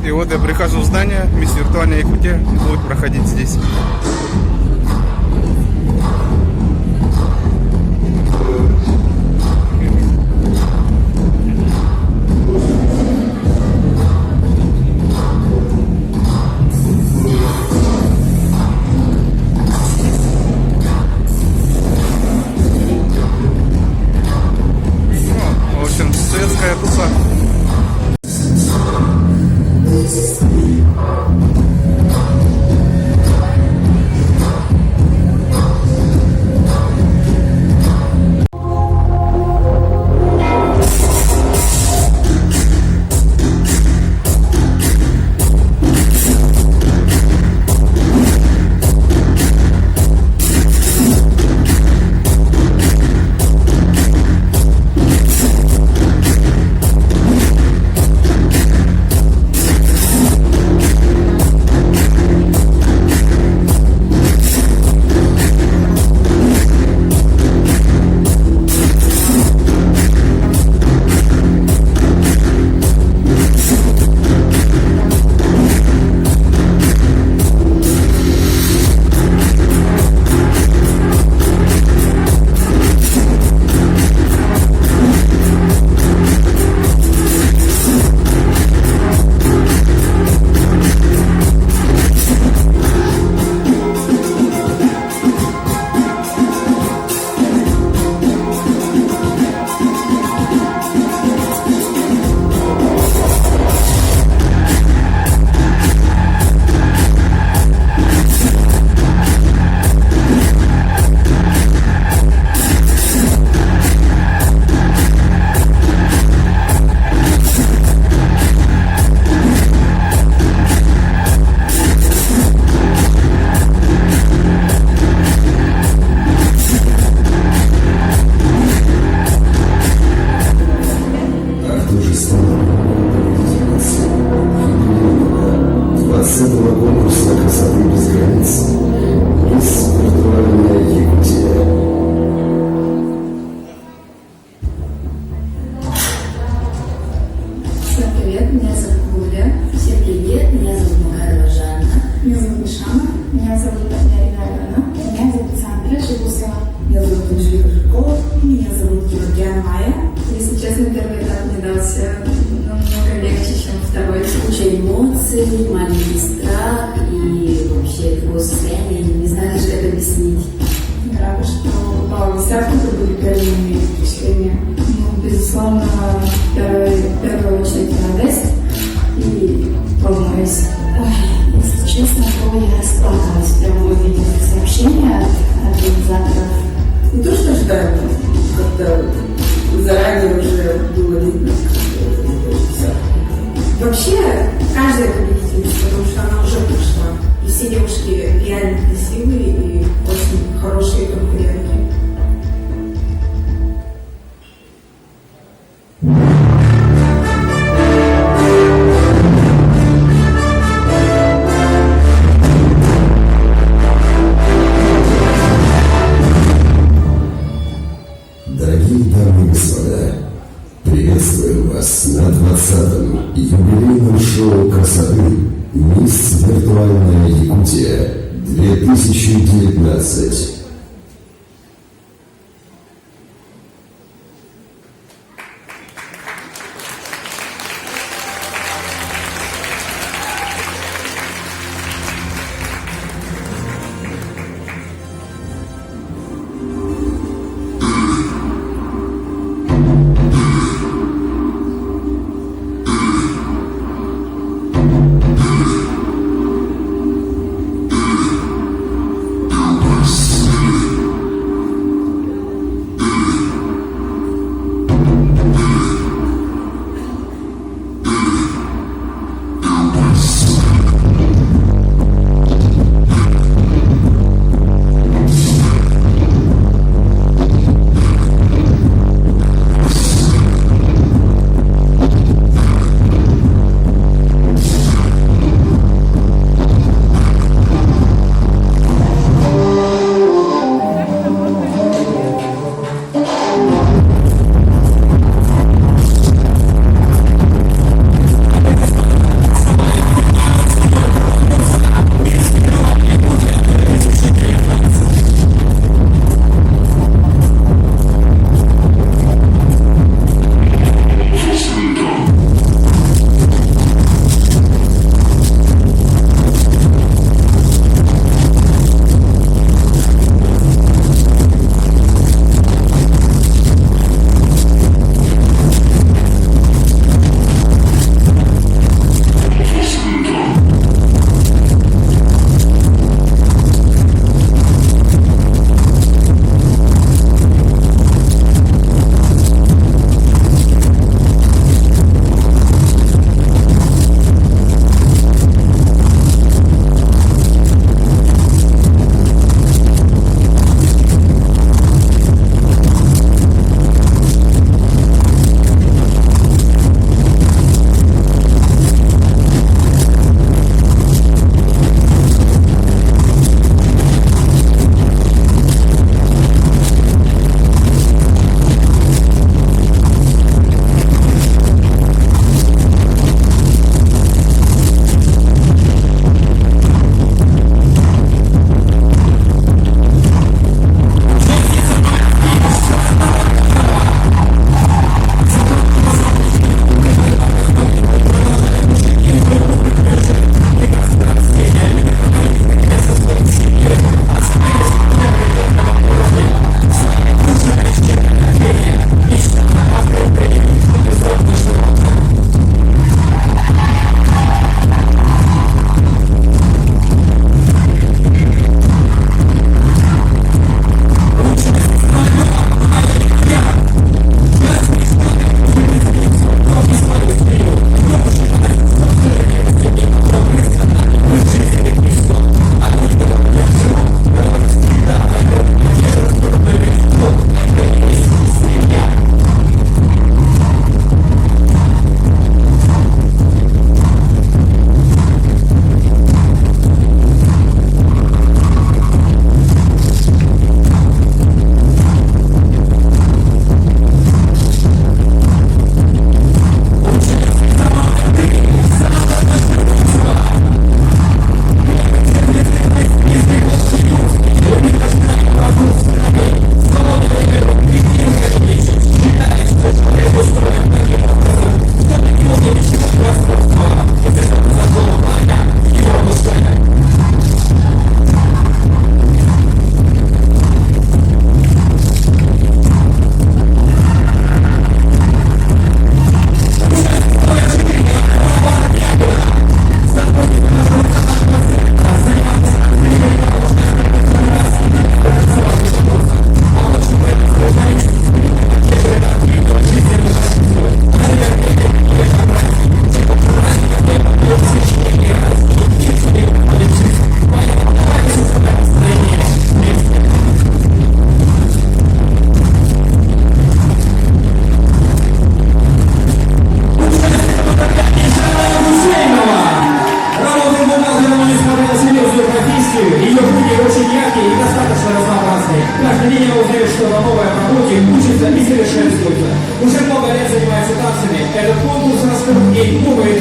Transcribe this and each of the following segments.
И вот я прихожу в здание, мисс Виртуальная Якутия будет проходить здесь. В общем, светская туса. Конкурса красоты без границ. Мисс Виртуальная Якутия. Всем привет, меня зовут Гуля. Всем привет, меня зовут Макарова Жанна. Меня зовут Мишана. Меня зовут Марина Алена. Меня зовут Сандра Шигусева. Меня зовут Анжелика Жиркова. Меня зовут Георгиана Майя. Если честно, первый этап мне дался намного легче, чем второй. Куча эмоций, маленький страх и вообще такое состояние, не знаю даже как объяснить. Рада, что попала в десятку, это были первые впечатления. Ну, безусловно, в первую очередь радость и волнуюсь. Ой, если честно, то я расплакалась прямо увидев сообщения от организаторов. Не то, что ожидаемо, как-то заранее уже было видно, вообще, каждая победительница, потому что она уже пришла. И все девушки реально красивые и очень хорошие конкурентки. Дорогие дамы и господа, приветствуем вас на 20-м юбилейном шоу красоты «Мисс Виртуальная Якутия 2019».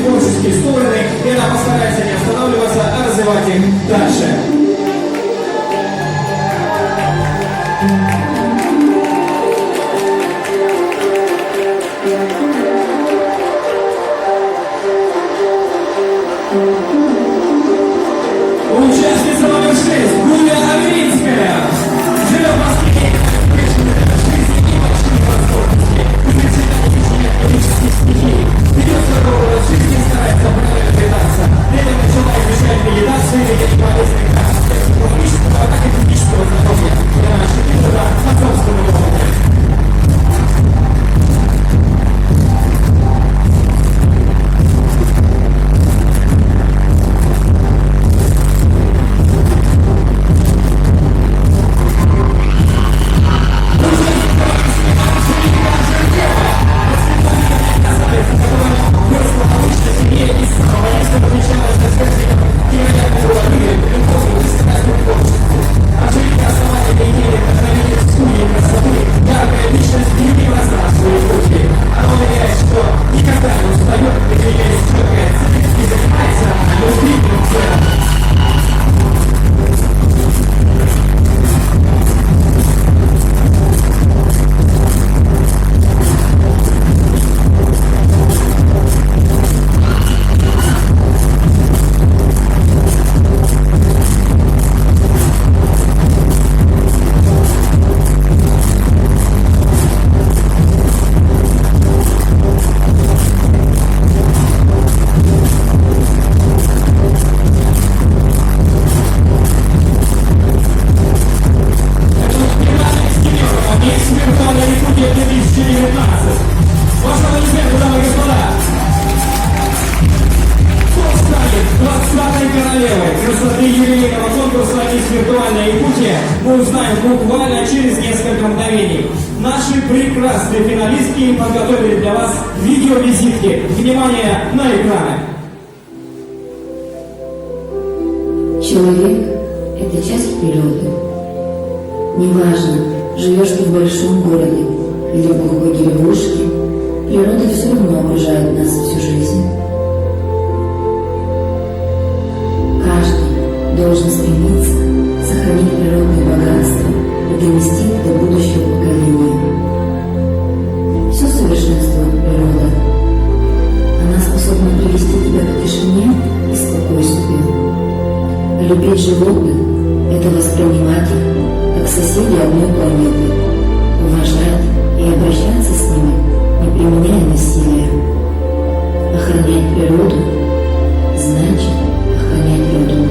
творческие стороны, и она постарается не останавливаться, а развивать их дальше. Участница номер 6, Гуля Аверинская. Живет в Москве. Ведет свой образ жизни, старается правильно питаться. Летом начала изучать медитацию и полезные качества психологического, так и физического здоровья. И она ощутила на собственном опыте. Красоты юбилейного конкурса «Мисс Виртуальная Якутия» мы узнаем буквально через несколько мгновений. Наши прекрасные финалистки подготовили для вас видеовизитки. Внимание на экраны! Человек – это часть природы. Неважно, живешь ты в большом городе или в глухой деревушке, природа все равно окружает нас всю жизнь. Каждый должен стремиться сохранить природные богатства и донести их до будущего поколения. Все совершенствует природа. Она способна привести тебя к тишине и спокойствию. Любить животных – это воспринимать их как соседей одной планеты, уважать и обращаться с ними, не применяя насилия. Охранять природу – значит охранять роду.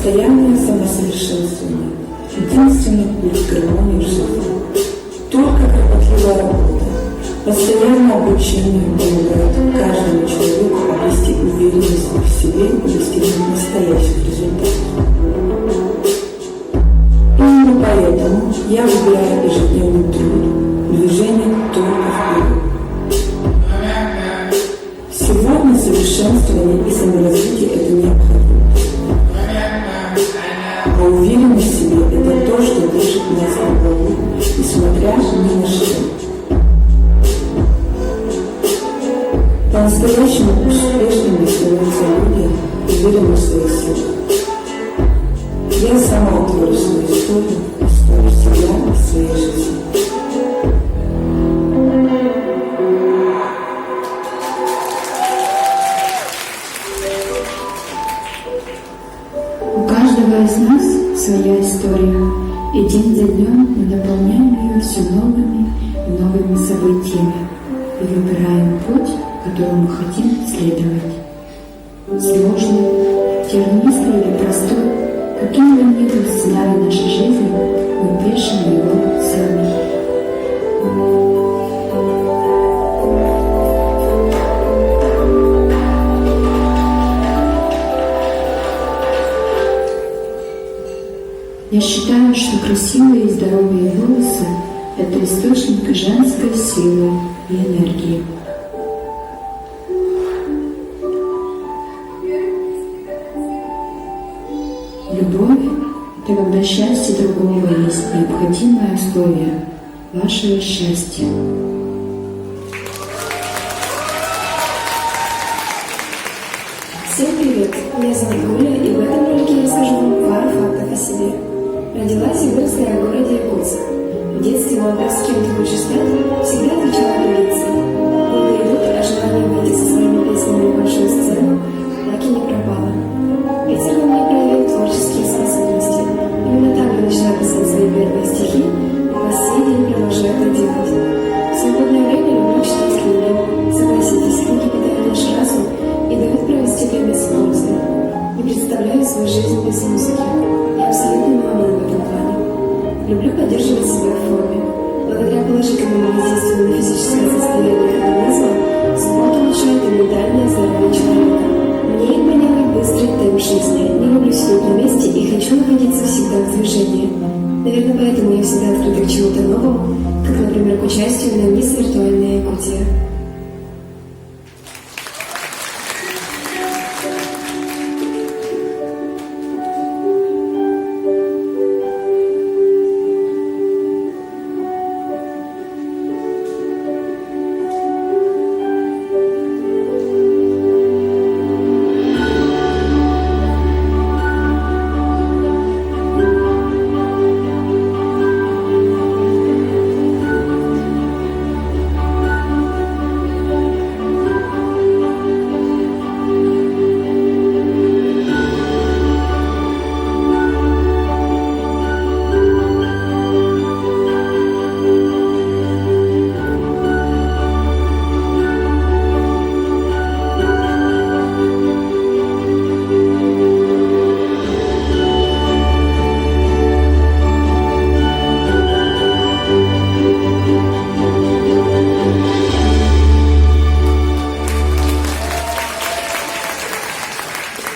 Постоянное самосовершенствование – единственный путь к гармонии в жизни. Только кропотливая работа, постоянное обучение помогает каждому человеку обрести уверенность в себе и достигнуть настоящих результатов. Именно поэтому я выбираю ежедневный труд, движение только вперед. Сегодня совершенствование и саморазвитие – это необходимо. А уверенность в себе – это то, что держит нас на плаву, несмотря ни на что. По-настоящему успешными становятся люди, верим в свои силы. Я сама творю свою историю себя в своей жизни. У каждого из нас своя история, и день за днем мы наполняем ее все новыми и новыми событиями и выбираем путь, которому мы хотим следовать. Сложный, тернистый или простой, каким бы ни был сценарий нашей жизни, мы пишем его сами. Я считаю, что красивые и здоровые волосы – это источник женской силы и энергии. Любовь – это когда счастье другого есть необходимое условие вашего счастья. Всем привет! Меня зовут Гуля, и в этом ролике я расскажу вам пару фактов о себе. Родилась и выросла я в городе Якутск. В детстве на вопрос, с кем ты хочешь стать, всегда отвечала певицей. Годы идут, а желание выйти со своими песнями на большую сцену так и не пропало. Питер во мне проявил творческие способности. Именно там я начала писать свои первые стихи, и по сей день продолжаю это делать. В свободное время люблю читать книги. Согласитесь, книги питают наш разум и дают провести время с пользой. Не представляю свою жизнь без музыки. Я абсолютно мама в этом плане. Люблю поддерживать себя в форме. Благодаря положительному воздействию на физическое состояние организма спорт улучшает и ментальное здоровье человека. Мне импонирует быстрый темп жизни. Не люблю сидеть на месте и хочу находиться всегда в движении. Наверное, поэтому я всегда открыта к чему-то новому, как, например, к участию на Мисс Виртуальная Якутия.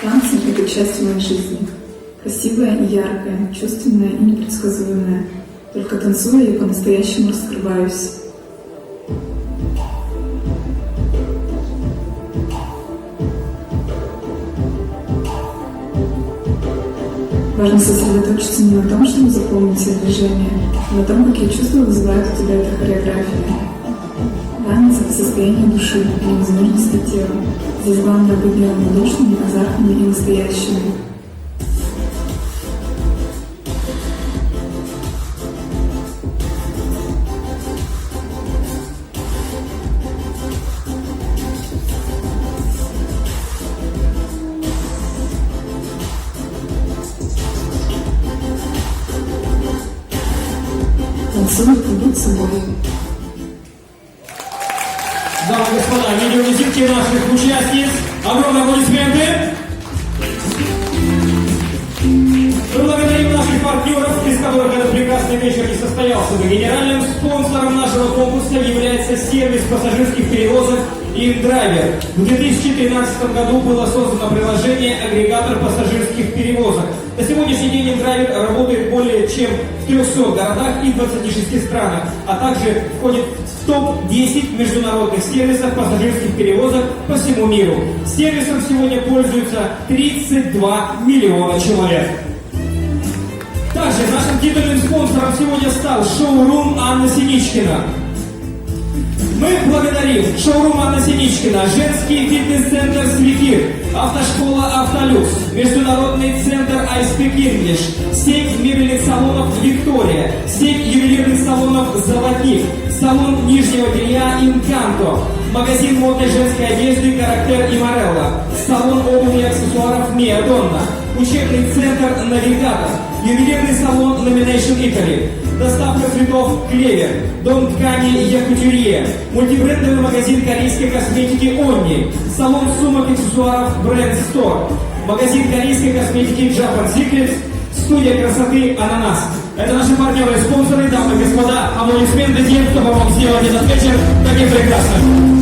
Танцы – это часть моей жизни. Красивая и яркая, чувственная и непредсказуемая. Только танцуя, я по-настоящему раскрываюсь. Важно сосредоточиться не на том, чтобы запомнить все движения, а на том, какие чувства вызывает у тебя эта хореография. Танец – это состояние души и невозможности тела. Здесь главное быть неравнодушными, азартными и настоящими. Танцуй и будь собой. Дамы и господа, видеовизитки наших участниц. Огромные аплодисменты. Мы благодарим наших партнеров, без которых этот прекрасный вечер не состоялся бы. Генеральным спонсором нашего конкурса является сервис пассажирских перевозок InDriver. В 2013 году было создано приложение «Агрегатор пассажирских перевозок». На сегодняшний день InDriver работает более чем в 300 городах и 26 странах, а также входит в топ-10 международных сервисов пассажирских перевозок по всему миру. Сервисом сегодня пользуются 32 миллиона человек. Также нашим титульным спонсором сегодня стал шоурум Анна Синичкина. Мы благодарим шоурум Анна Синичкина, женский фитнес-центр «Свифир», автошкола «Автолюкс», международный центр «I Speak English», сеть мебельных салонов «Виктория», сеть ювелирных салонов «Золотник», салон нижнего белья «Инканто», магазин модной женской одежды «Карактер» и «Морелла», салон обуви и аксессуаров «Миа Донна», учебный центр «Навигатор», ювелирный салон «Nomination Italy», доставка цветов «Клевер», дом ткани «Якутюрье», мультибрендовый магазин корейской косметики «Онни», салон сумок и аксессуаров «Бренд Стор», магазин корейской косметики «Japan Secrets», студия красоты «Ананас». Это наши партнеры и спонсоры, дамы и господа, аплодисменты тем, кто помог сделать этот вечер таким прекрасным.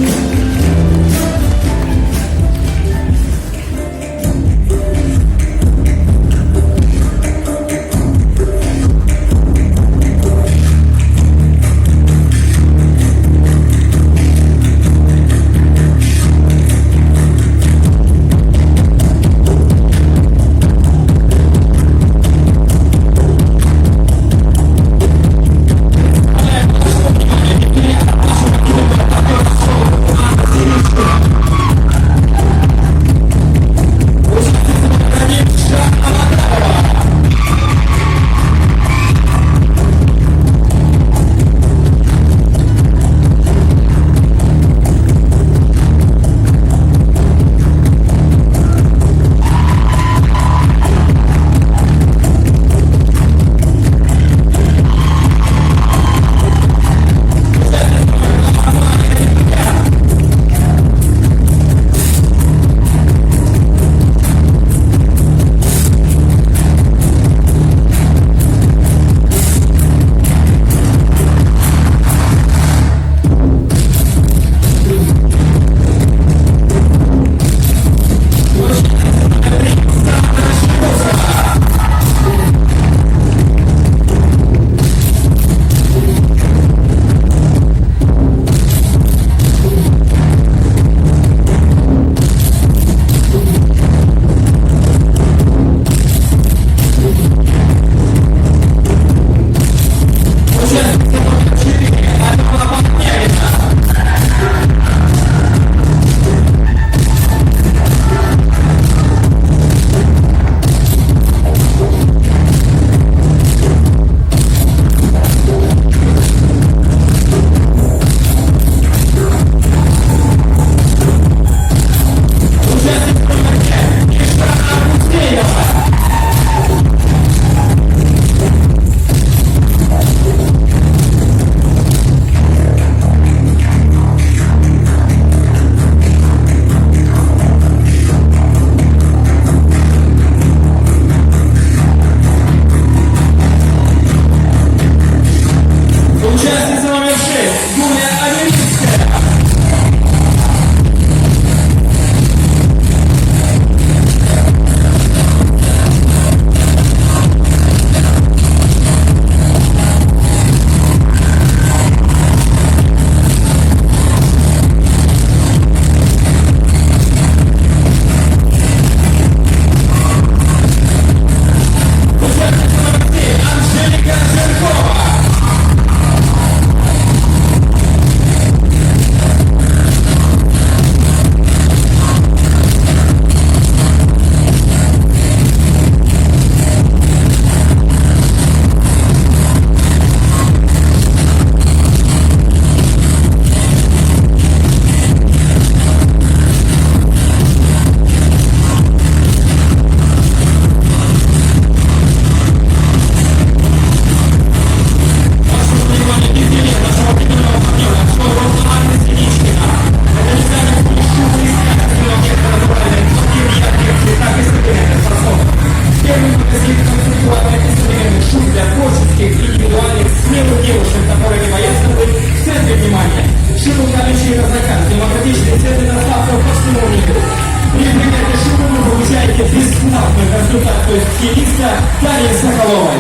стилиста Дарьи Соколовой.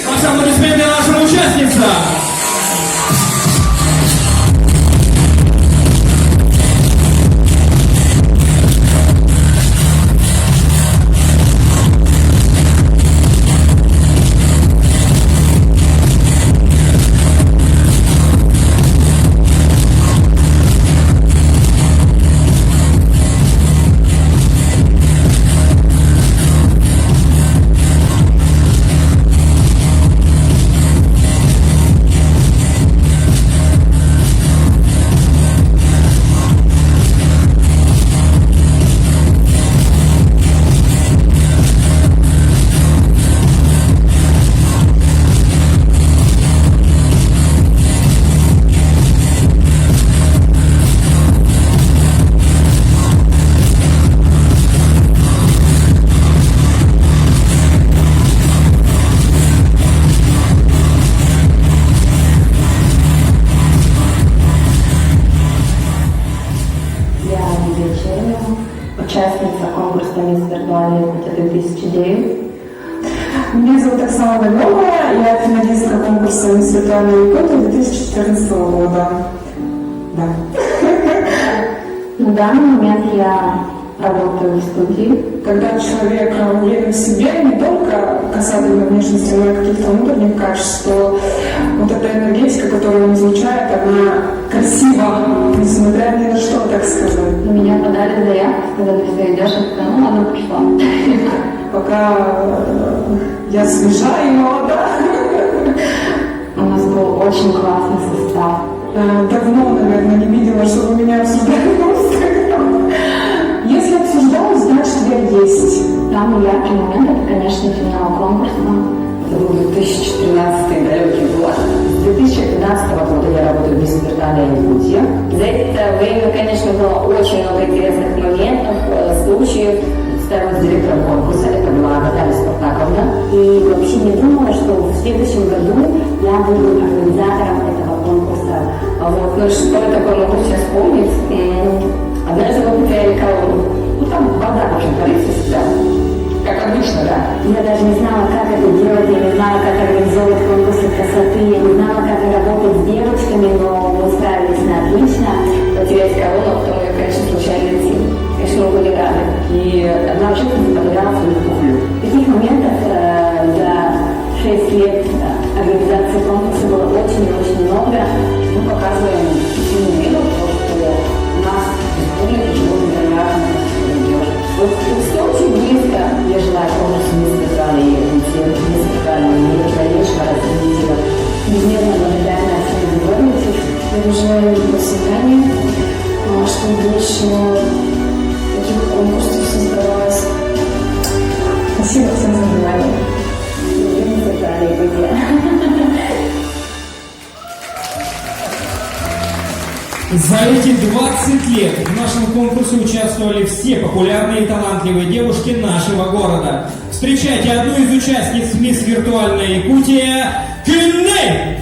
Ваши аплодисменты нашим участницам. конкурс по Мисс Виртуальная Якутия 2009. Меня зовут Оксана Валева, я финалистка конкурса «Мисс Виртуальная Якутия» 2014 года. Да. На данный момент я работаю в студии. Когда человек уверен в себе, не только касательно внешности, но и каких-то внутренних качеств, то вот эта энергетика, которую он излучает, она красива, несмотря ни на что, так сказать. Меня подали заявку, сказали, что идешь, я сказала, ну ладно, пошла. Пока я свежа и молода. У нас был очень классный состав. Давно, наверное, не видела, чтобы меня обсуждали в Инстаграм. Если обсуждают, значит, я есть. Самый яркий момент — это, конечно, финал конкурса. Это был 2013 далекий год. С 2015 года я работаю в Мисс Виртуальная Якутия. За это время, конечно, было очень много интересных моментов, случаев. Второй директором конкурса, это была Наталья Спартаковна. И вообще не думала, что в следующем году я буду организатором этого конкурса. Вот. Ну что я такое могу сейчас вспомнить? Однажды мы потеряли колонну. Ну там вода очень творится всегда. Как обычно, да. Я даже не знала, как это делать, я не знала, как организовывать конкурсы красоты, я не знала, как работать с девочками, но мы справились на отлично. Потерять колонну, потом ее, конечно, случайно найти. Конечно, мы были рады. И одна участница подарила свою туфлю. Таких моментов за 6 лет организации конкурса было очень и очень много. Мы показываем всему миру то, что у нас республика живут невероятно молодежь. Вот все очень близко. Я желаю конкурсу Мисс Виртуальной Якутии, Мисс Виртуального мира, дальнейшего развития. Безмерно благодарна всем заговорницам. Я желаю им процветания, чтобы больше таких конкурсов создавалось. Спасибо всем за внимание. Мисс Виртуальная Якутия. За эти 20 лет в нашем конкурсе участвовали все популярные и талантливые девушки нашего города. Встречайте одну из участниц Мисс Виртуальная Якутия Кюнней!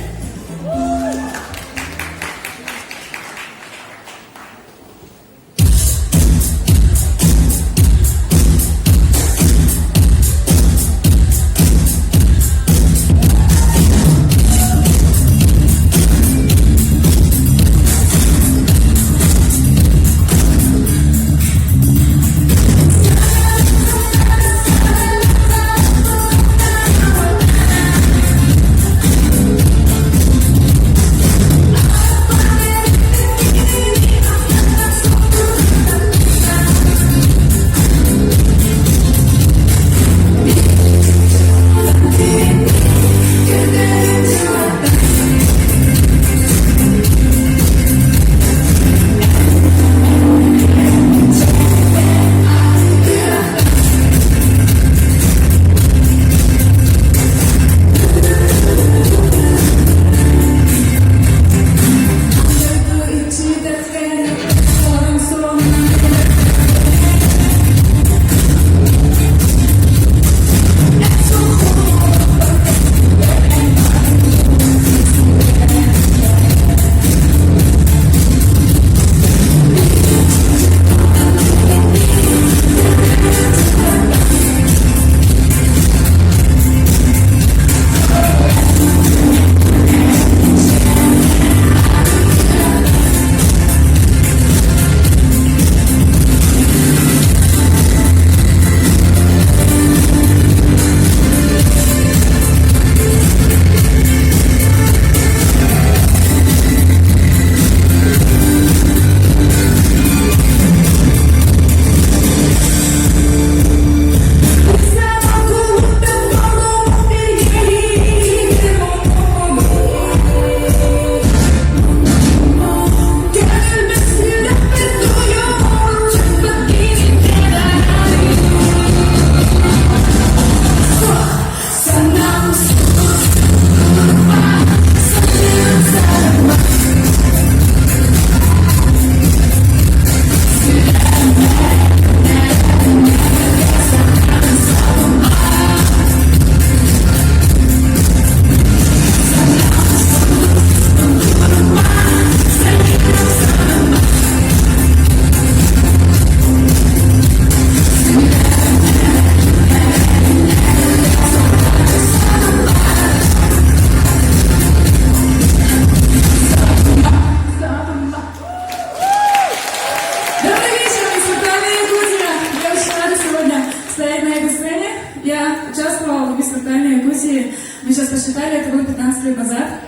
стоять на этой сцене. Я участвовала в беспортальной Якутии. Мы сейчас посчитали, это было 15 лет назад.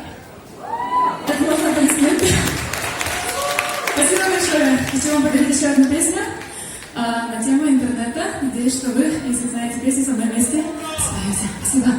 Так можно пояснить. Спасибо большое. Хочу вам подарить еще одну песню на тему интернета. Надеюсь, что вы, если знаете песню, со мной вместе споете. Спасибо.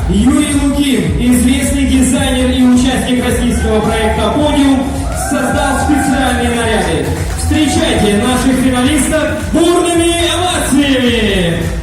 Юрий Лукин, известный дизайнер и участник российского проекта «Подиум», создал специальные наряды. Встречайте наших финалистов бурными овациями!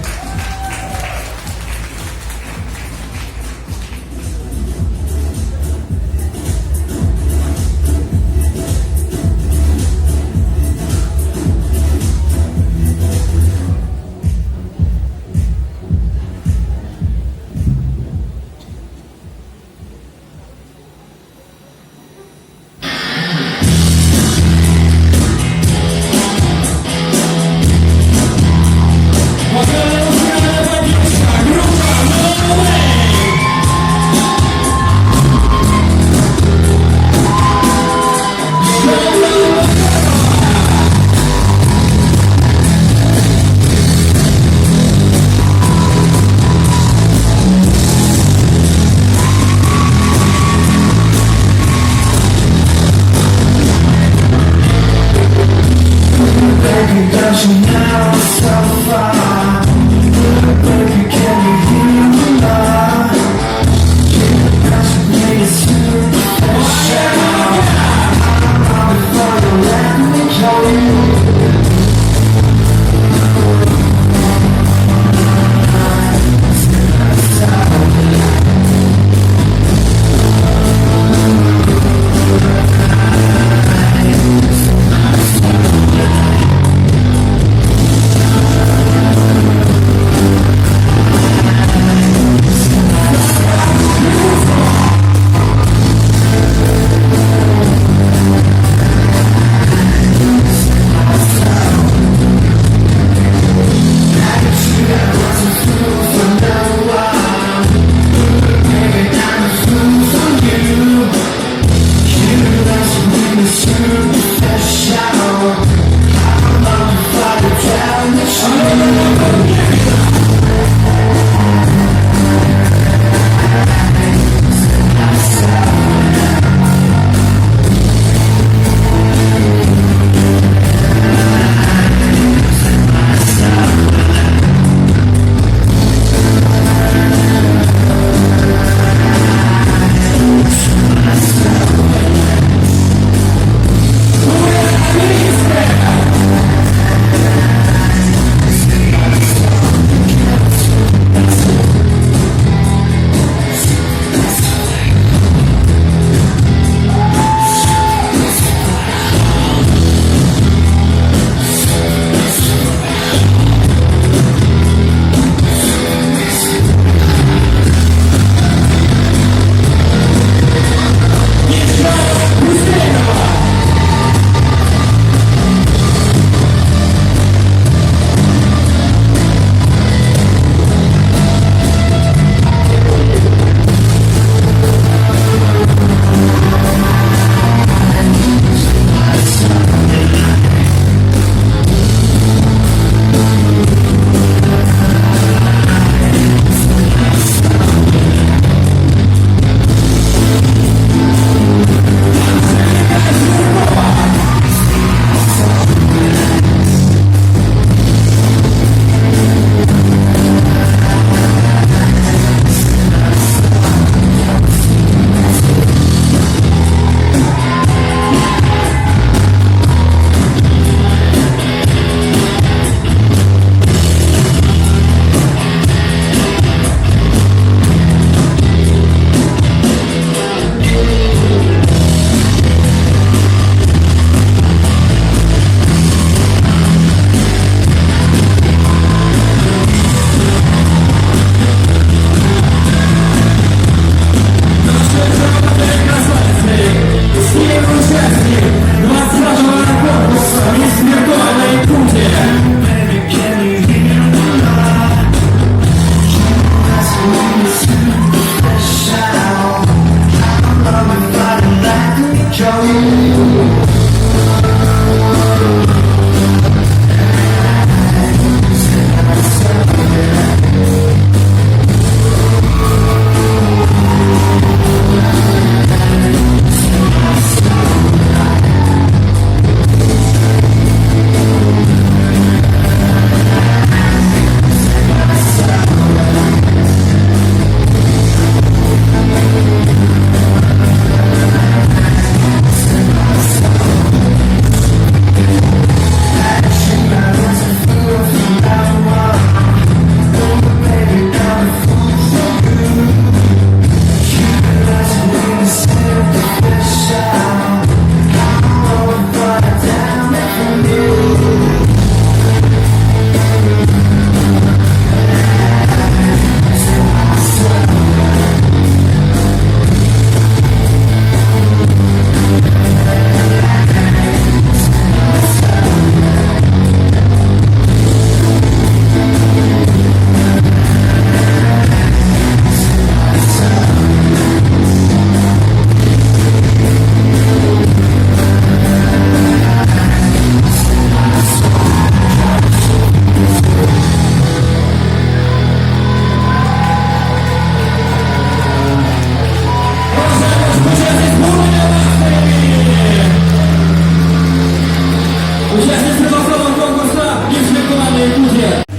Państwa osobą konkursa niezwykłej Jakutии.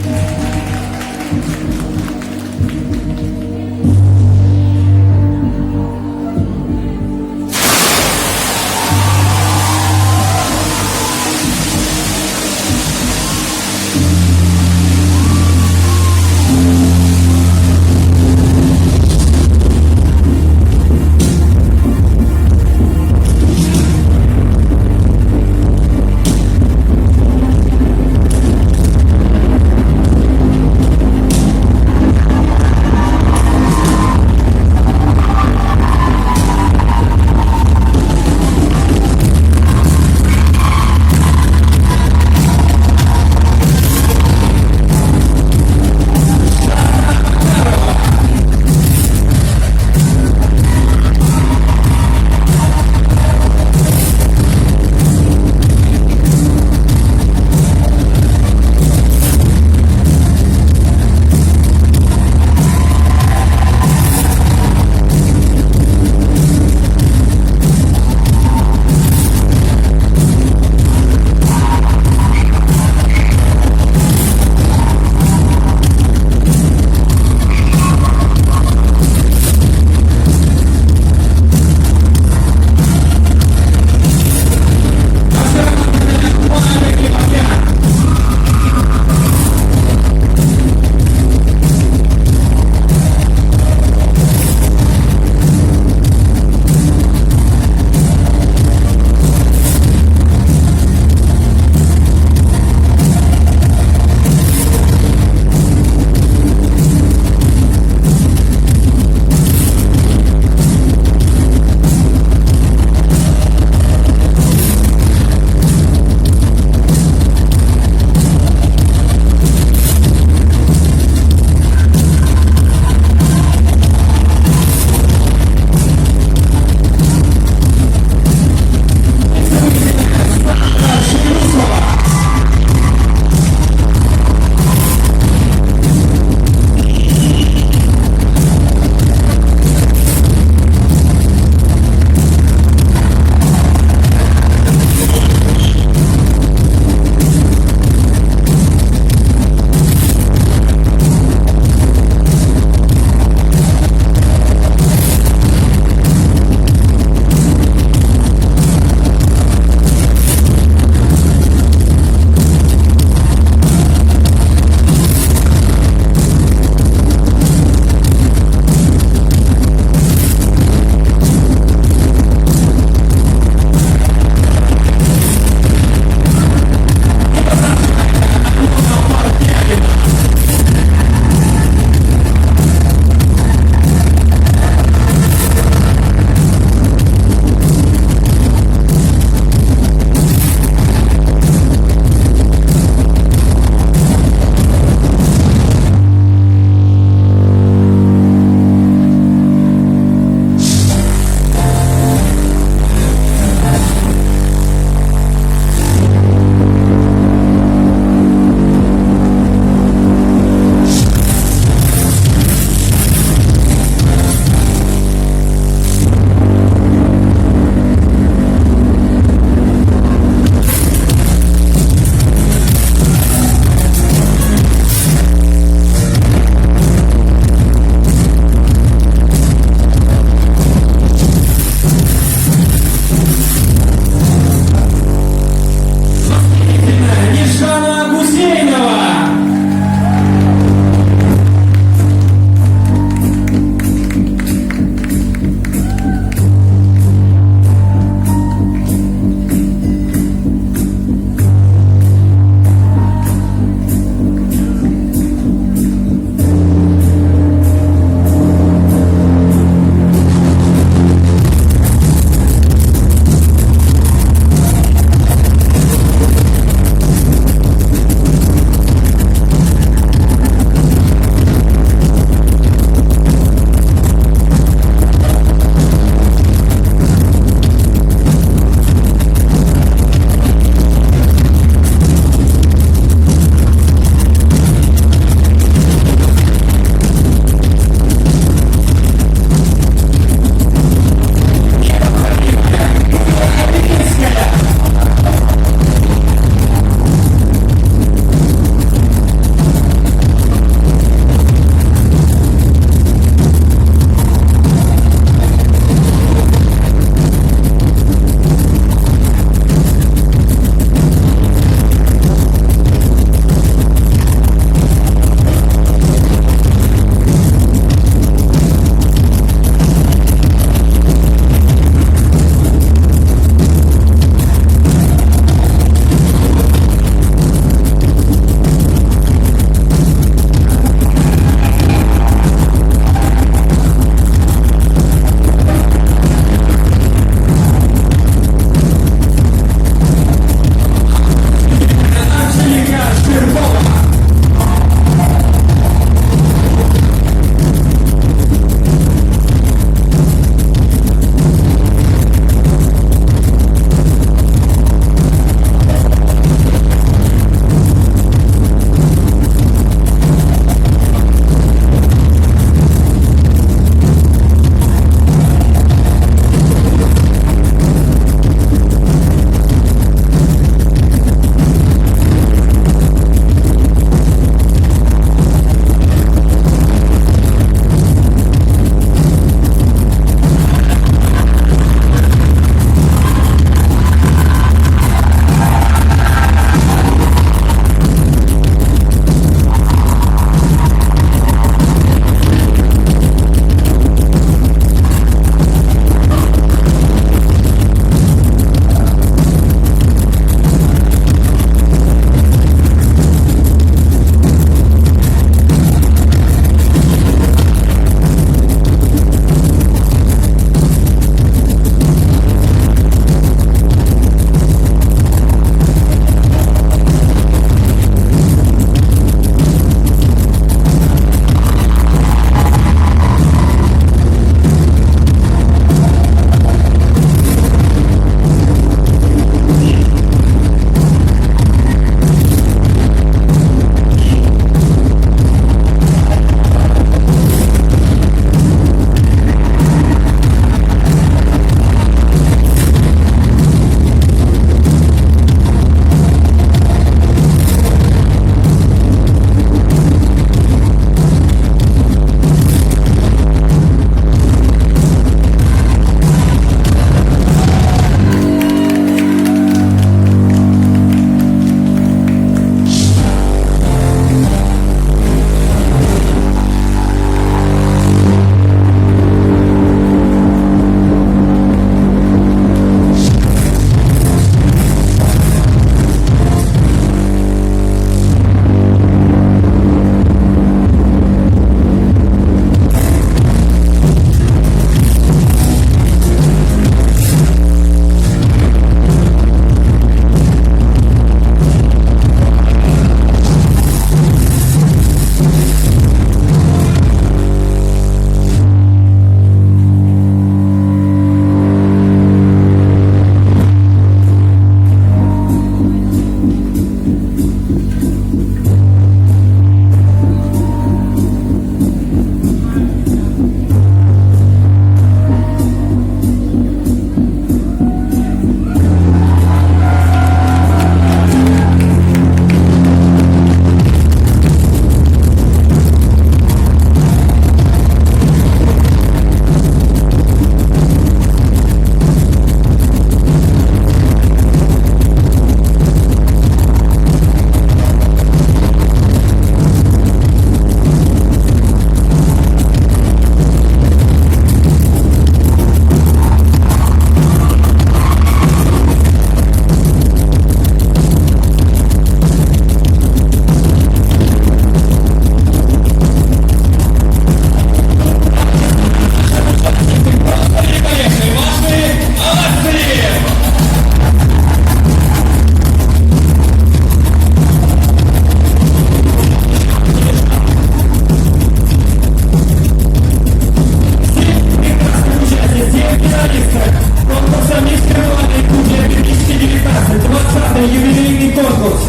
международный юбилейный конкурс.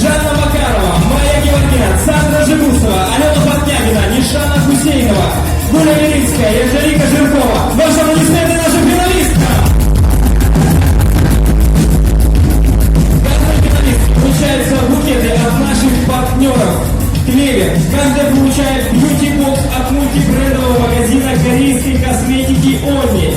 Жанна Макарова, Майя Георгина, Сандра Жигусова, Алена Портнягина, Нишана Хусейнова, Гуля Веринская и Анжелика Жиркова. Ваши аплодисменты нашим финалисткам! Каждый финалист получается букеты от наших партнеров. Клевер. Каждый получает бьюти-бокс от мультибрендового магазина корейской косметики Oni.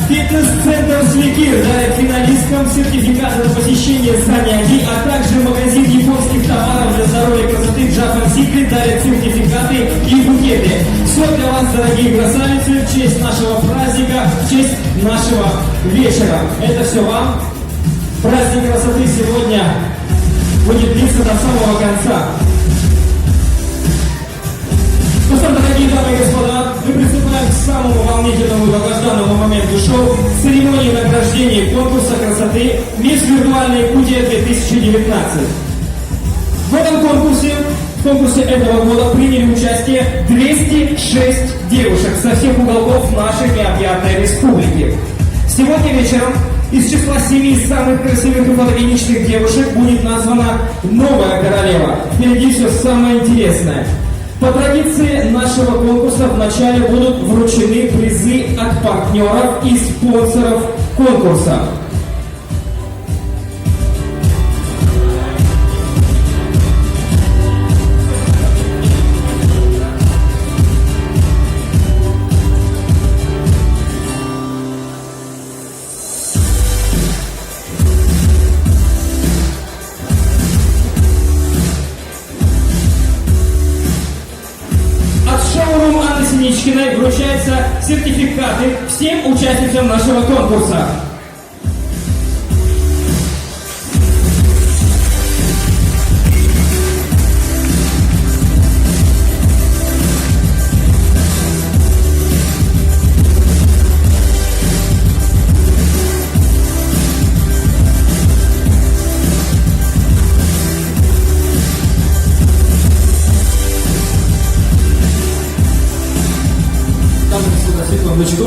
Фитнес-центр Сликир дарит финалисткам сертификаты на посещение занятий, а также магазин японских товаров для здоровья и красоты Japan Secret дарит сертификаты и букеты. Все для вас, дорогие красавицы, в честь нашего праздника, в честь нашего вечера. Это все вам. Праздник красоты сегодня будет длиться до самого конца. Ну что, дорогие дамы и господа, мы приступаем к самому волнительному и долгожданному моменту шоу – церемонии награждения конкурса красоты «Мисс Виртуальная Якутия 2019». В этом конкурсе этого года приняли участие 206 девушек со всех уголков нашей необъятной республики. Сегодня вечером из числа 7 самых красивых и фотогеничных девушек будет названа новая королева. Впереди все самое интересное. По традиции нашего конкурса вначале будут вручены призы от партнеров и спонсоров конкурса. Синичкиной вручаются сертификаты всем участницам нашего конкурса. Секундочку.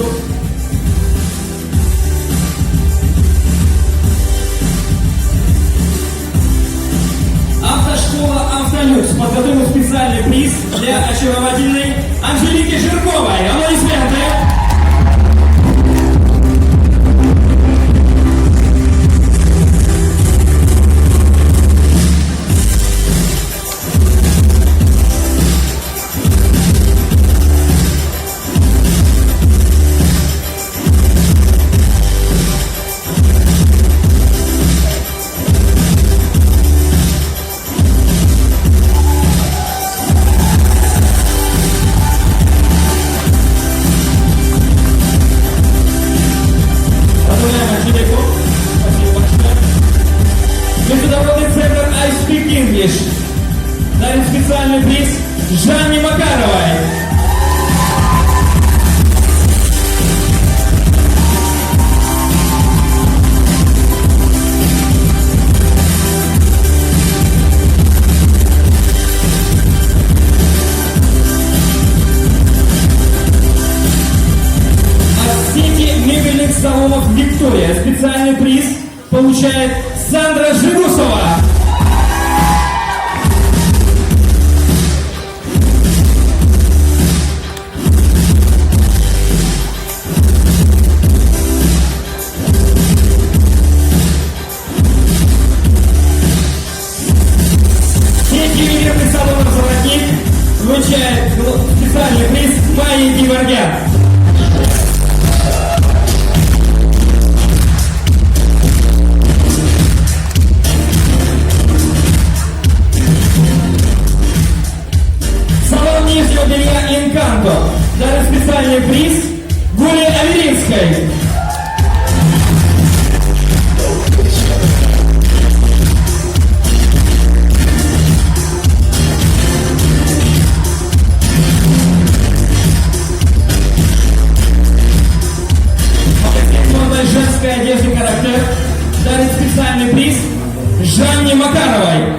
Автошкола «Автолюкс» подготовила специальный приз для очаровательной Анжелики Жирковой. Аплодисменты! Дарим специальный приз Жанне Макаровой. От сети мебельных салонов «Виктория» специальный приз получает Сандра Жигусова. Вручает специальный приз Майе Георгян. Салон нижнего белья «Инканто» дарит специальный приз Гуле Аверинской. Женской одежды «Характер» дарит специальный приз Жанне Макаровой.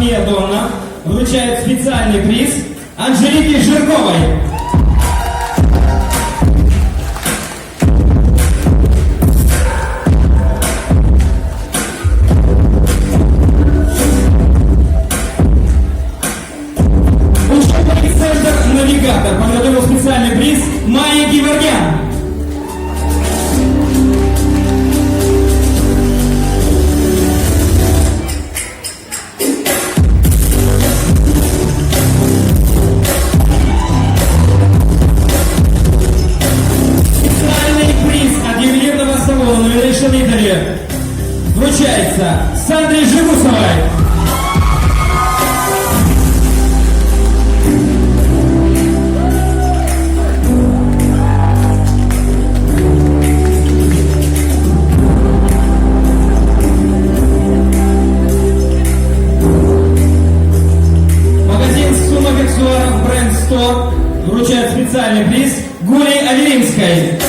София Донна вручает специальный приз Анжелике Жирковой. Учебный центр «Навигатор» подготовил специальный приз Майе Геворгян. Вручается Сандре Жигусовой. Магазин сумок аксессуаров бренд 100 вручает специальный приз Гуле Аверинской.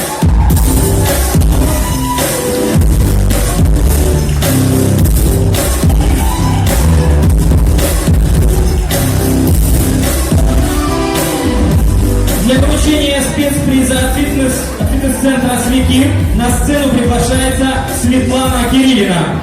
Для получения спецприза от фитнес-центра «Свекир» на сцену приглашается Светлана Кириллина.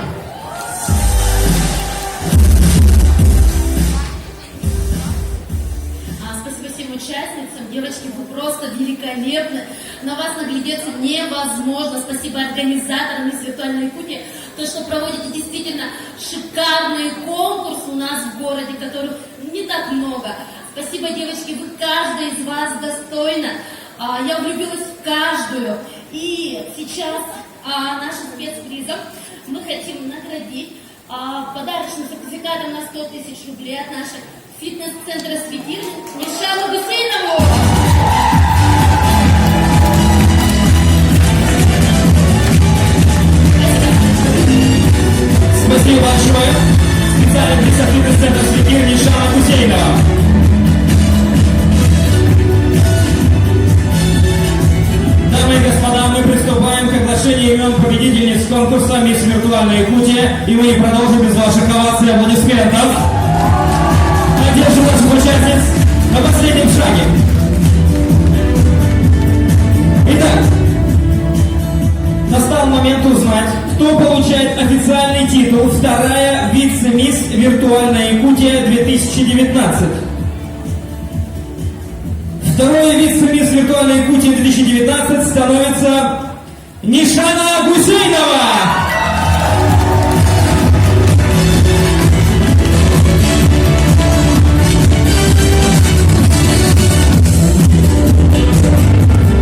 Спасибо всем участницам. Девочки, вы просто великолепны. На вас наглядеться невозможно. Спасибо организаторам из «Виртуальной Якутии», то, что проводите действительно шикарные конкурсы у нас в городе, которых не так много. Спасибо, девочки, вы каждая из вас достойна. Я влюбилась в каждую. И сейчас нашим спецпризом мы хотим наградить подарочным сертификатом на 100 000 рублей от наших фитнес-центра «Свекир» Мишану Гусейнову. Спасибо большое. Специальный приз от фитнес-центра «Свекир» Мишана Гусейнова. Дамы и господа, мы приступаем к оглашению имен победительниц конкурса «Мисс Виртуальная Якутия», и мы не продолжим без ваших оваций и аплодисментов. Поддержим наших участниц на последнем шаге. Итак, настал момент узнать, кто получает официальный титул «Вторая вице-мисс Виртуальная Якутия 2019». Второй вице-мисс Виртуальной Якутии 2019 становится Нишана Гусейнова.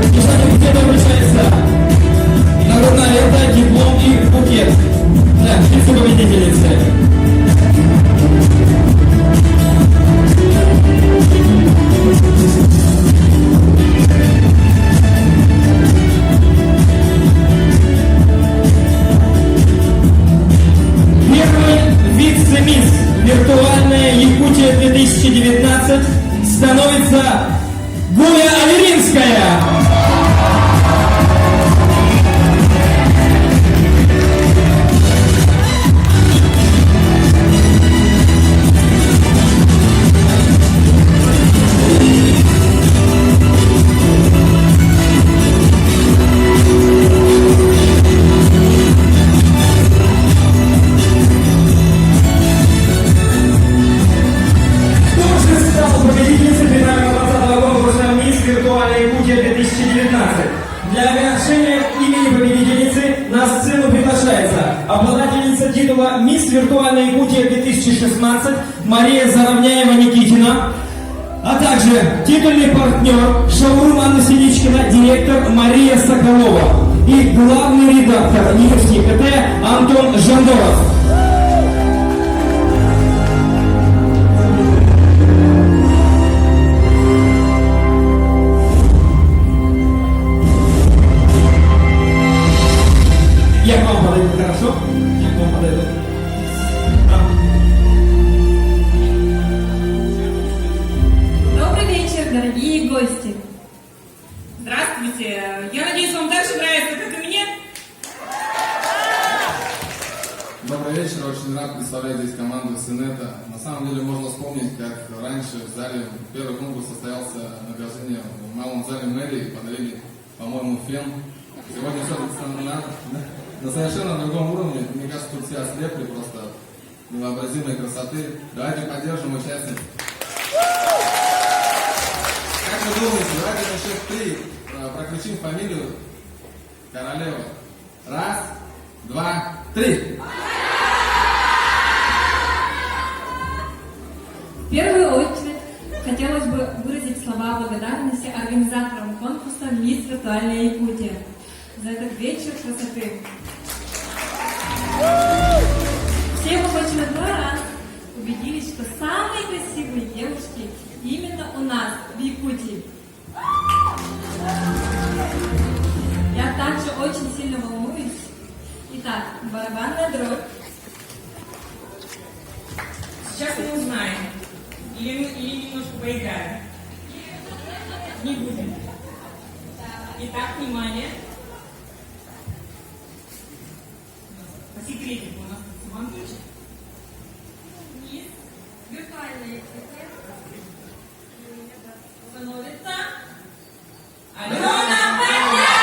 Нишана Гусейнова вручается наградная лента, диплом и букет. Да, лицо победительницы. Вице-мисс Виртуальная Якутия 2019 становится Гуля Аверинская. Для оглашения имени победительницы на сцену приглашается обладательница титула «Мисс Виртуальная Якутия 2016» Мария Заровняева-Никитина, а также титульный партнер шоурум Анна Синичкина, директор Мария Соколова и главный редактор Нижний КТ Антон Жандоров. Я к вам подойду, хорошо? Я к вам подойду. Добрый вечер, дорогие гости. Здравствуйте. Я надеюсь, вам так же нравится, как и мне. Добрый вечер, очень рад представлять здесь команду Синета. На самом деле можно вспомнить, как раньше в зале первый конкурс состоялся на Газине в малом зале мэрии, подарили, по-моему, фен. Сегодня все на совершенно другом уровне. Мне кажется, тут все ослепли просто от невообразимой красоты. Давайте поддержим участников. Как вы думаете, давайте на счет 3 прокричим фамилию королевы. Раз, два, три. В первую очередь хотелось бы выразить слова благодарности организаторам конкурса «Мисс Виртуальная Якутия» за этот вечер красоты. Все мы в очередной раз убедились, что самые красивые девушки именно у нас, в Якутии. Я также очень сильно волнуюсь. Итак, барабанная дробь. Сейчас мы узнаем. Или немножко поиграем. Не будем. Итак, внимание. По секретику у нас тут Симонтычек. Мисс Виртуальная Якутия становится Алена Панья!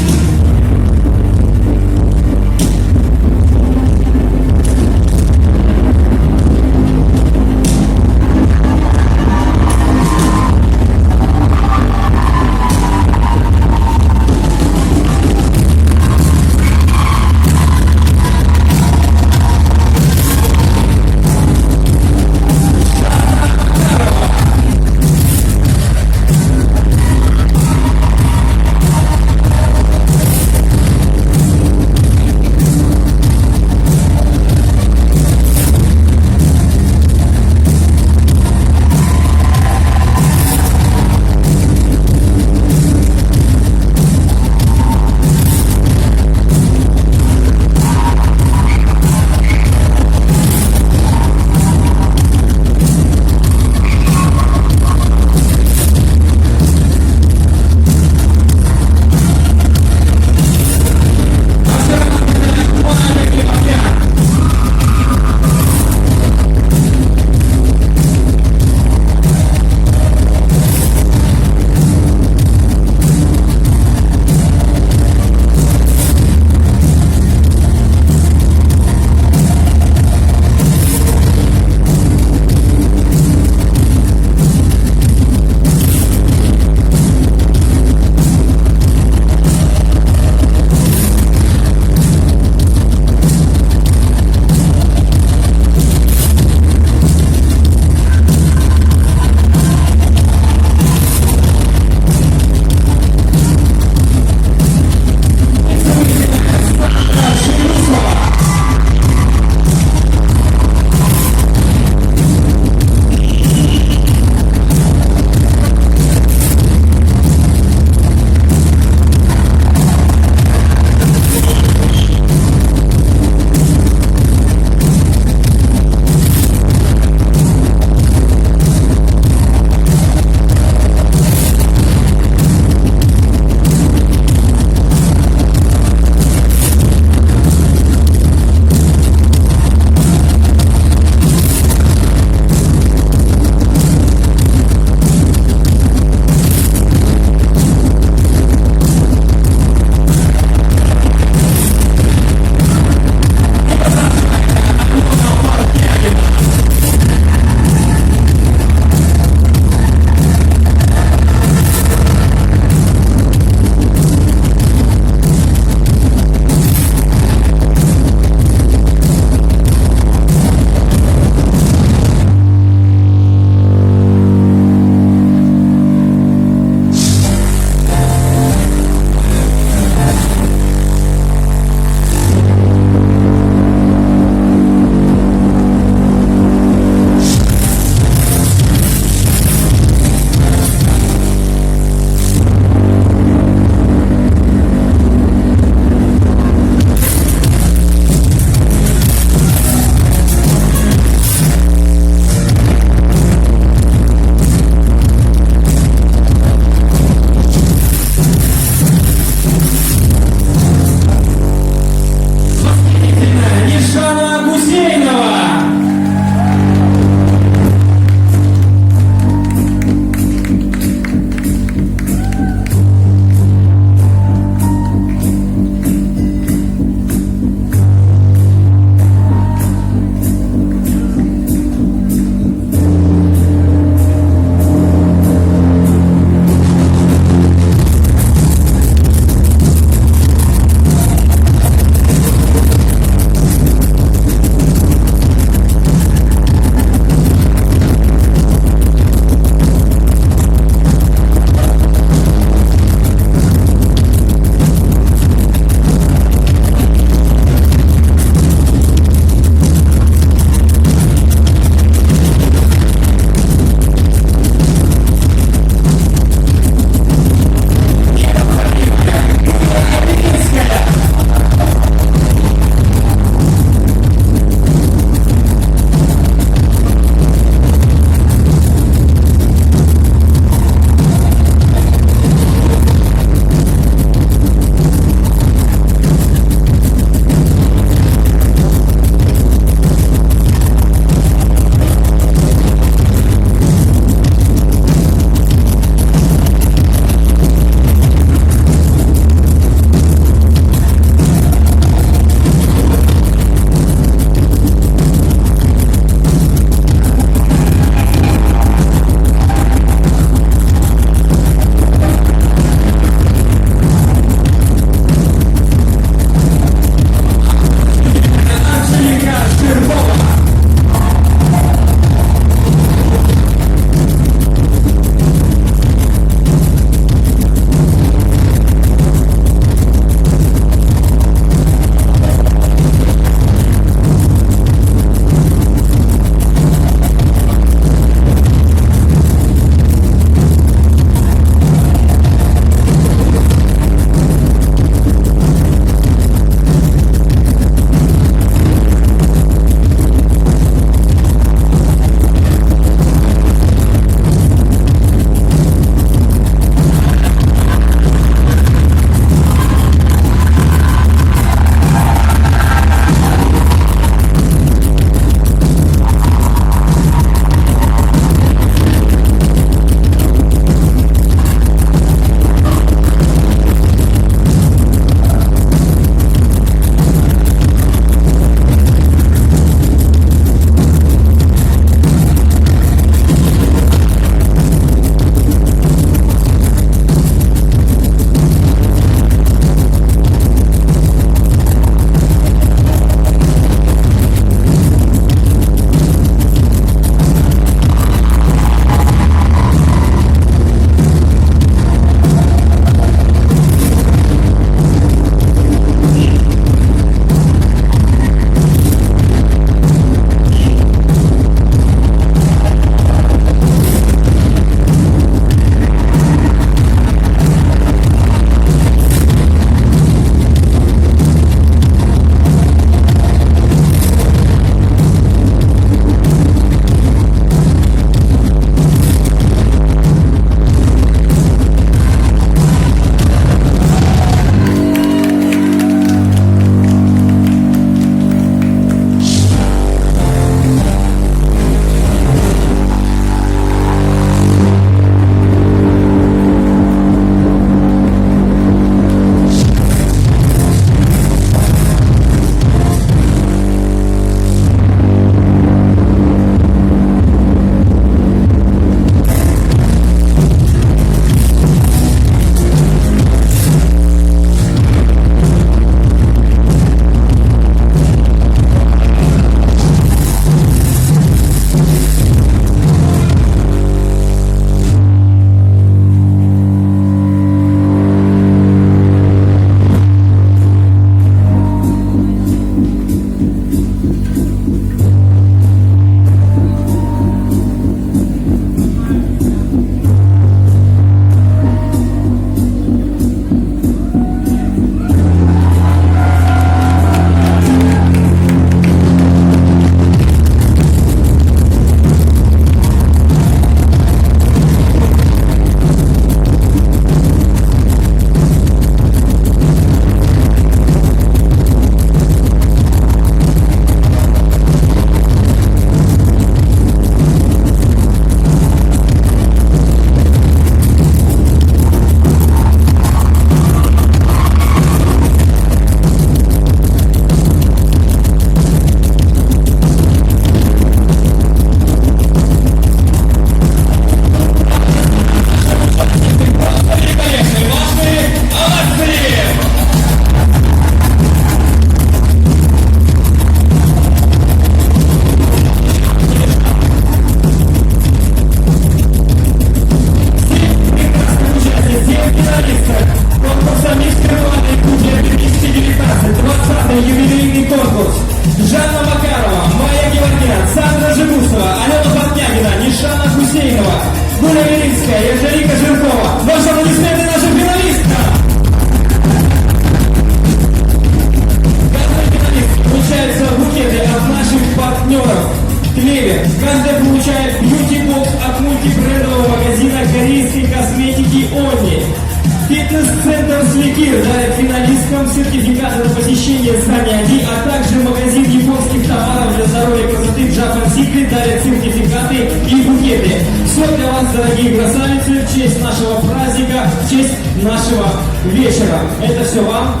сертификаты на посещение занятий, а также магазин японских товаров для здоровья и красоты Japan Secret дарят сертификаты и букеты. Все для вас, дорогие красавицы, в честь нашего праздника, в честь нашего вечера. Это все вам.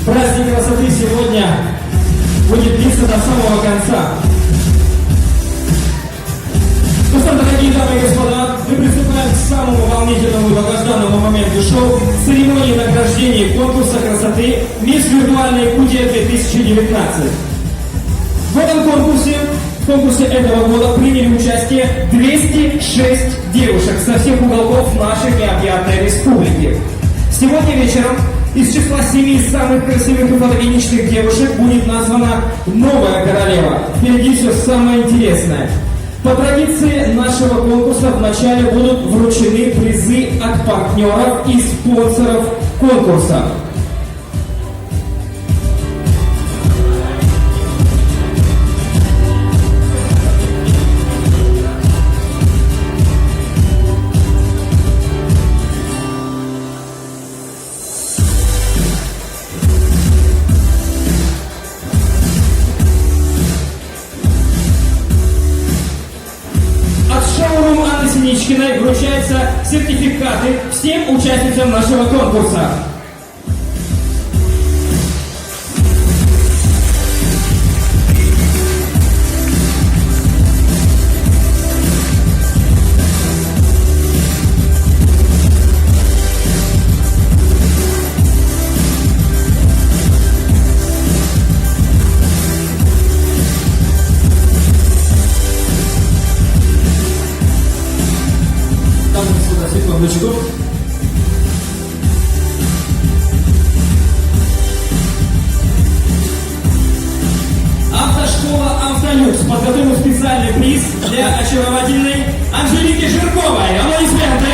Праздник красоты сегодня будет длиться до самого конца. Ну что, дорогие дамы и господа, мы приступаем к самому волнительному и долгожданному моменту шоу — церемонии награждения конкурса красоты «Мисс Виртуальная Якутия 2019». В конкурсе этого года приняли участие 206 девушек со всех уголков нашей необъятной республики. Сегодня вечером из числа 7 самых красивых и фотогеничных девушек будет названа новая королева. Впереди все самое интересное. По традиции нашего конкурса вначале будут вручены призы от партнеров и спонсоров конкурса. Синичкиной вручаются сертификаты всем участницам нашего конкурса. Автошкола «Автолюкс» подготовила специальный приз для очаровательной Анжелики Жирковой. Аплодисменты!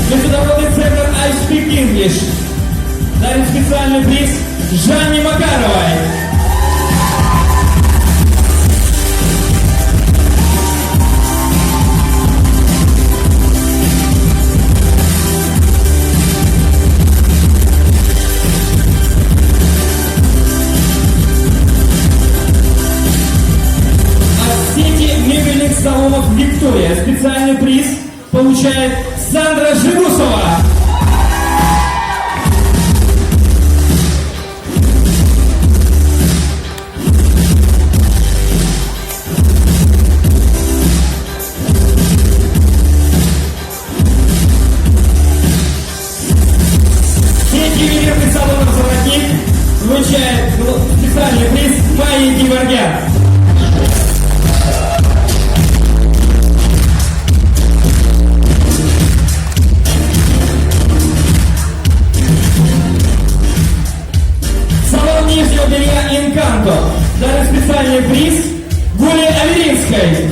Международный центр I Speak English дарит специальный приз Жанне Макаровой. От сети мебельных салонов «Виктория» специальный приз получает Сандра Жигусова. Сеть ювелирных салонов «Золотник» вручает специальный приз Майе Геворгян. Нижнего белья «Инканто» дарит специальный приз Гуле Аверинской.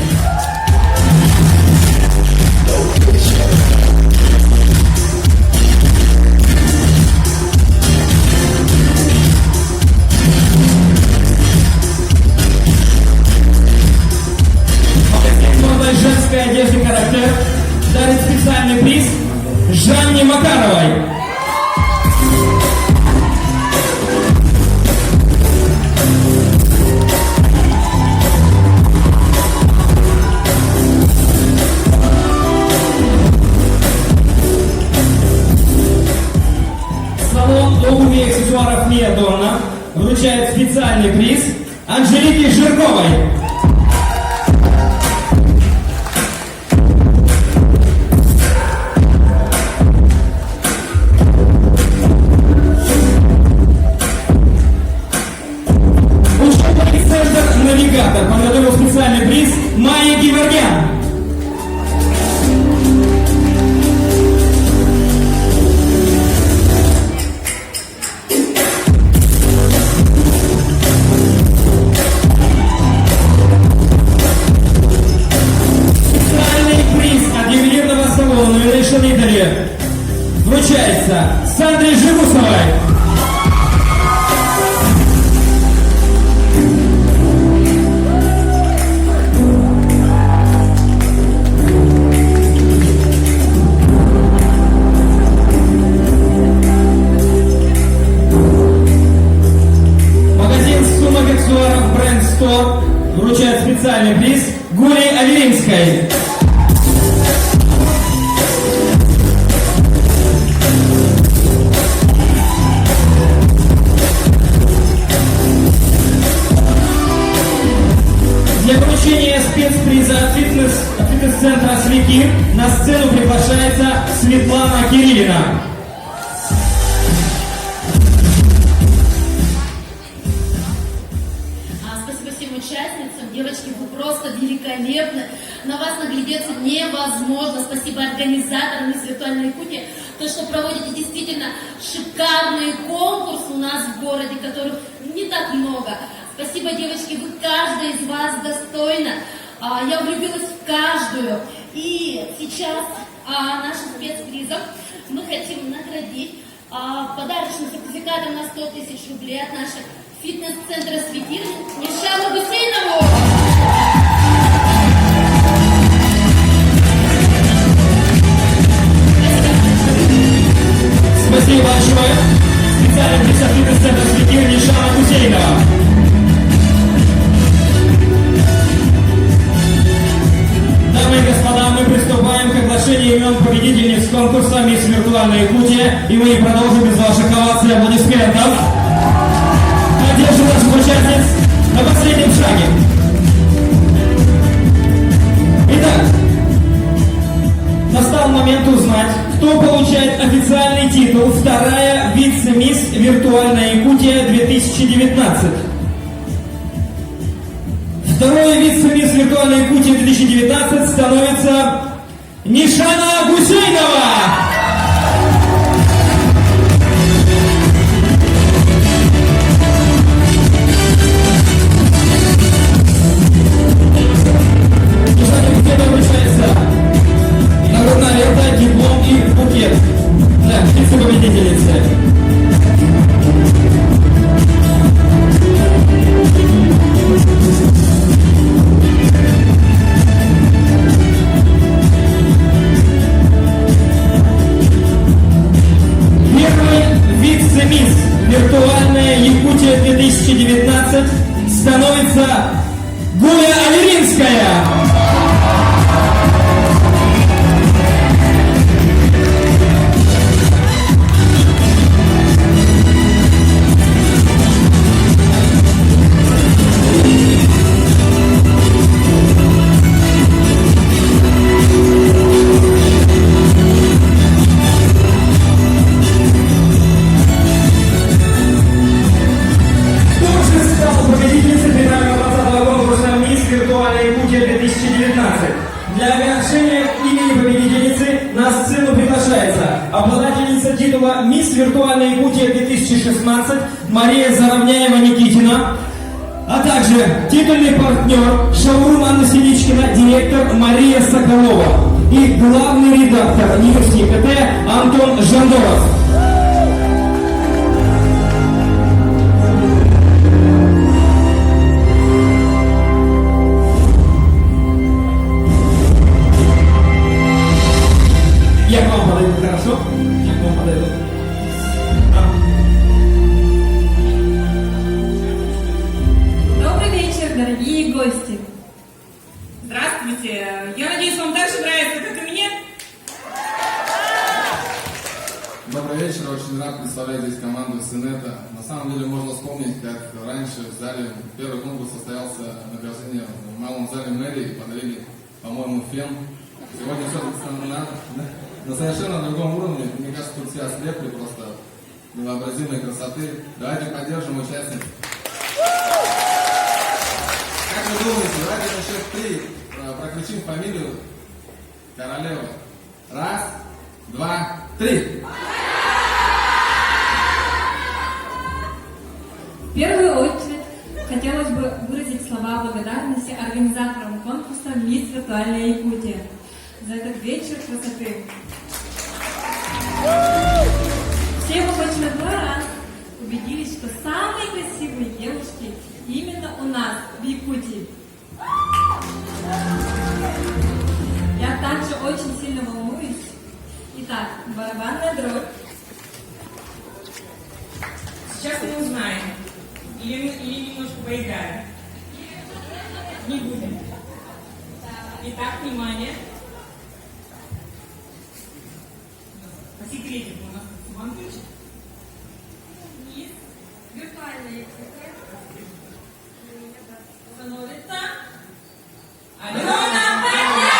Магазин женской одежды «Характер» дарит специальный приз Жанне Макаровой. Обуви и аксессуаров Мия Дорна вручает специальный приз Анжелике Жирковой. Учебный центр «Навигатор» подготовил специальный приз Майе Геворгян. Fashion Italy вручается Сандре Жигусовой. Магазин сумок аксессуаров бренд 100 вручает специальный приз Гуле Аверинской. Для вручения спецприза от фитнес-центра «Свики» на сцену приглашается Светлана Кириллина. Спасибо всем участницам. Девочки, вы просто великолепны. На вас наглядеться невозможно. Спасибо организаторам из виртуальной Якутии. То, что проводите действительно шикарные конкурсы у нас в городе, которых не так много. Спасибо, девочки, вы каждая из вас достойна. Я влюбилась в каждую. И сейчас нашим спецпризом мы хотим наградить подарочным сертификатом на 100 000 рублей от наших фитнес-центра «Свики» Мишану Гусейнову. Спасибо большое. Специальный приз от фитнес-центра «Свики» Мишана Гусейнова. Дамы и господа, мы приступаем к оглашению имен победительниц конкурса «Мисс Виртуальная Якутия», и мы не продолжим без ваших оваций и аплодисментов. Поддержим наших участниц на последнем шаге. Итак, настал момент узнать, кто получает официальный титул «Вторая вице-мисс Виртуальная Якутия 2019». Второй вице-мисс Виртуальной Якутии 2019 становится Нишана Гусейнова. Нишана Гусейнова вручается наградная лента, диплом и букет. Да, вице-победительницы. Вице-мисс Виртуальная Якутия 2019 становится Гуля Аверинская. Для оглашения имени победительницы на сцену приглашается обладательница титула «Мисс Виртуальная Якутия 2016» Мария Заровняева-Никитина, а также титульный партнер шоурум Анна Синичкина, директор Мария Соколова и главный редактор Ньюс КТ Антон Жандоров. Я к вам подойду, хорошо? Я к вам подойду. Добрый вечер, дорогие гости. Здравствуйте. Я надеюсь, вам так же нравится, как и мне. Добрый вечер, очень рад представлять здесь команду Синета. На самом деле можно вспомнить, как раньше в зале первый конкурс состоялся награждение в малом зале мэрии, подарили, по-моему, фен. Сегодня все на совершенно другом уровне. Мне кажется, тут все ослепли просто невообразимой красоты. Давайте поддержим участников. Как вы думаете, давайте на счет 3 прокричим фамилию королевы. Раз, два, три. В первую очередь хотелось бы выразить слова благодарности организаторам конкурса «Мисс Виртуальная Якутия» за этот вечер красоты. Все мы в очередной раз убедились, что самые красивые девушки именно у нас, в Якутии. Я также очень сильно волнуюсь. Итак, барабанная дробь. Сейчас мы узнаем. Или немножко поиграем. Не будем. Итак, внимание. По секретику у нас тут Иванович. Низ. Виртуальная становится. Алена Панья!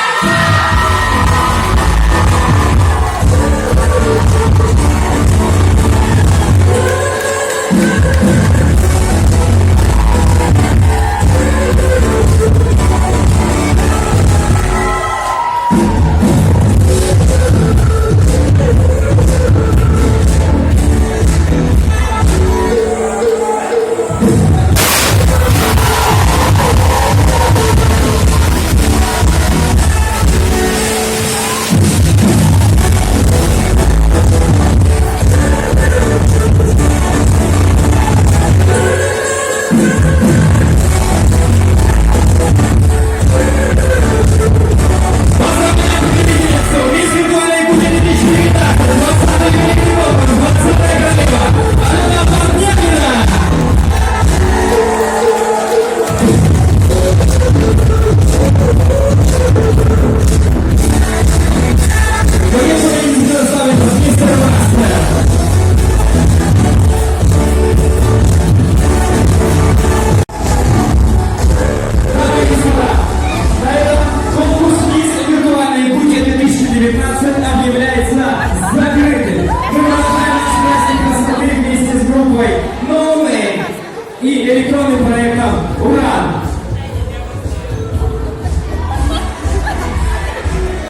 И электронным проектом